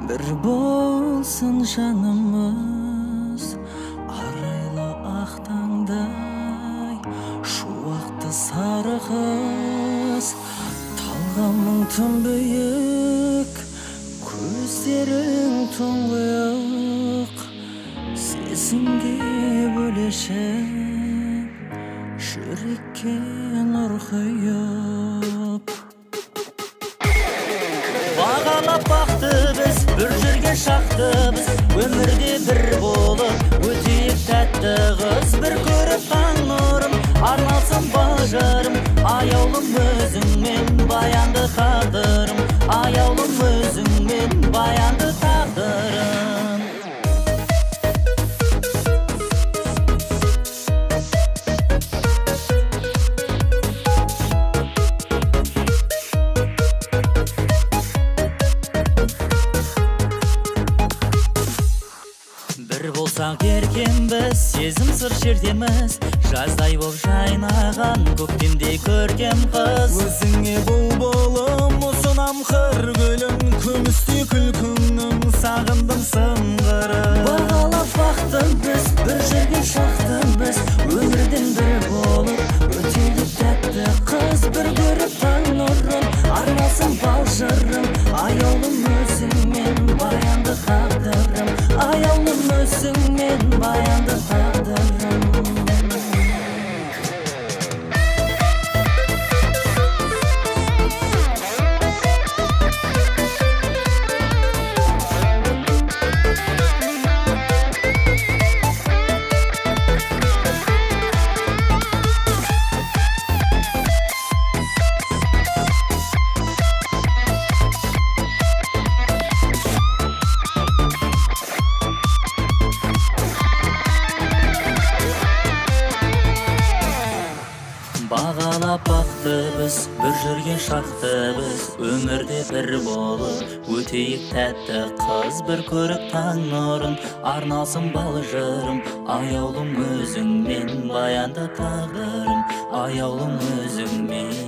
Bir bolsun janımız arayla aqtаңдай şu vaqtda sarı kız talgamın tüm büyük gözlerin tuңғиық сезімге бөлешіп жүрекке нұр құйып бағалап бақты біз бір жерге шақты біз өмірде бір болып өтейік тәтті қыз бір көріп таң нұрын арналсын бажырым аяулым өзіңмен баянды тағдырым аяулым өзіңмен баянды тағдырым бір болсақ еркембіз сезім сыр шертеміз жаздай боп жайнаған көктемде көркем қыз өзіңе бұлбұлым ұсынам қыр гүлін күмістей күлкіңнің сағындым сыңғырын бағалап бақтым біз бір жерге шақтым біз өмірден бір болып өтейік тәтті қыз бір көріп таң нұрын арналсын балжырым аяулым өзіңмен баянды тағдырым аяулым өзіңмен баянды тағдырым бағалап бақты біз бір жүрген шақты біз өмірде бір болып өтейік тәтті қыз бір көріп таң нұрын арналсын балжырым аяулым өзіңмен баянды тағдырым аяулым өзіңмен